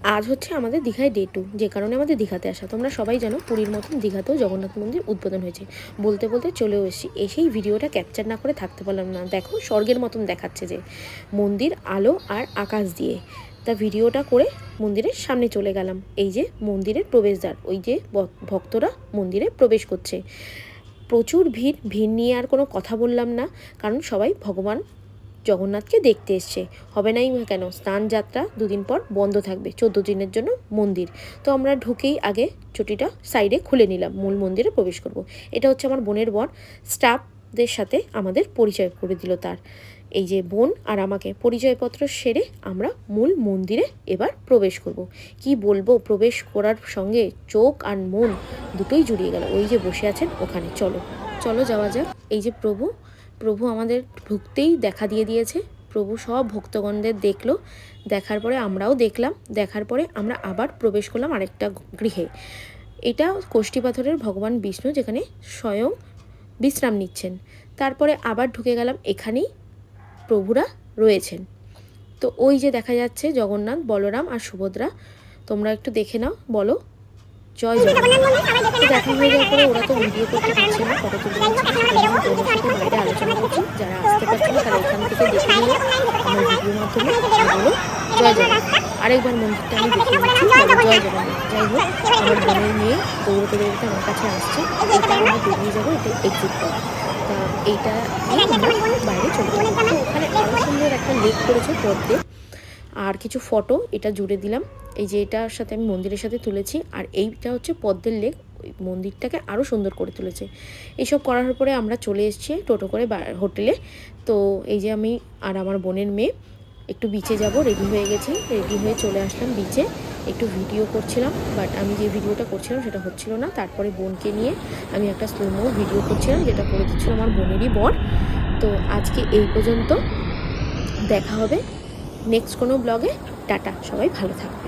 আজ হচ্ছে আমাদের দীঘায় ডে 2, যে কারণে আমাদের দীঘাতে আসা। তোমরা সবাই জানো পুরীর মতন দীঘাতেও জগন্নাথ মন্দির উদ্বোধন হয়েছে। বলতে বলতে চলেও এসেই ভিডিওটা ক্যাপচার না করে থাকতে পারলাম না। দেখো স্বর্গের মতন দেখাচ্ছে যে মন্দির, আলো আর আকাশ দিয়ে। তা ভিডিওটা করে মন্দিরের সামনে চলে গেলাম। এই যে মন্দিরের প্রবেশদ্বার, ওই যে ভক্তরা মন্দিরে প্রবেশ করছে। প্রচুর ভিড় নিয়ে আর কোনো কথা বললাম না, কারণ সবাই ভগবান জগন্নাথকে দেখতে এসছে। হবে নাই কেন, স্নান যাত্রা 2 দিন পর বন্ধ থাকবে 14 দিনের জন্য মন্দির। তো আমরা ঢুকেই আগে চটিটা সাইডে খুলে নিলাম, মূল মন্দিরে প্রবেশ করব। এটা হচ্ছে আমার বোনের বর, স্টাফদের সাথে আমাদের পরিচয় করে দিল তার। এই যে বোন আর আমাকে পরিচয়পত্র সেরে আমরা মূল মন্দিরে এবার প্রবেশ করব। কি বলবো, প্রবেশ করার সঙ্গে চোখ আর মন দুটোই জুড়িয়ে গেল। ওই যে বসে আছেন ওখানে, চলো চলো যাওয়া যাক। এই যে প্রভু আমাদের ঢুকতেই দেখা দিয়ে দিয়েছে। প্রভু সব ভক্তগণদের দেখলো, দেখার পরে আমরাও দেখলাম। দেখার পরে আমরা আবার প্রবেশ করলাম আরেকটা গৃহে। এটা কোষ্ঠী পাথরের ভগবান বিষ্ণু, যেখানে স্বয়ং বিশ্রাম নিচ্ছেন। তারপরে আবার ঢুকে গেলাম, এখানেই প্রভুরা রয়েছেন। তো ওই যে দেখা যাচ্ছে জগন্নাথ, বলরাম আর সুভদ্রা। তোমরা একটু দেখে নাও, বলো জয় জগন্নাথ। দেখা হয়ে যাওয়ার পরে ওরা তো ভিডিও করতে পারছে না, ফটো তুলতে পারছে না, সেটা আমি বোনের সাথে বাইরে আলোচনা করছি। যারা আসতে পারছে না তারা এখান থেকে দেখে নিয়ে আমার ভিডিওর মাধ্যমে বলো জয় জগন্নাথ। আরেকবার মন্দিরটা আমি দেখিয়ে দিচ্ছি, বলো জয় জগন্নাথ। যাই হোক, আমার বোনের মেয়ে দৌড়তে দৌড়তে আমার কাছে আসছে। এটা আমরা বেরিয়ে যাবো, এটা এক্সিট পথ। তা এইটা নিয়ে আমরা বাইরে চলে যাবো। তো ওখানে আরও সুন্দর একটা লেক করেছে পদ্মে, আর কিছু ফটো এটা জুড়ে দিলাম। এই যে এটার সাথে আমি মন্দিরের সাথে তুলেছি, আর এইটা হচ্ছে পদ্মের লেক, ওই মন্দিরটাকে আরও সুন্দর করে তুলেছে। এইসব করার পরে আমরা চলে এসেছি টোটো করে হোটেলে। তো এই যে আমি আর আমার বোনের মেয়ে একটু বিচে যাব, রেডি হয়ে গেছি। রেডি হয়ে চলে আসলাম বিচে, একটু ভিডিও করছিলাম, বাট আমি যে ভিডিওটা করছিলাম সেটা হচ্ছিল না। তারপরে বোনকে নিয়ে আমি একটা স্লো ভিডিও করছিলাম, যেটা করে দিচ্ছিল আমার বোনেরই বর। তো আজকে এই পর্যন্ত, দেখা হবে নেক্সট কোনো ব্লগে। টাটা, সবাই ভালো থাকবে।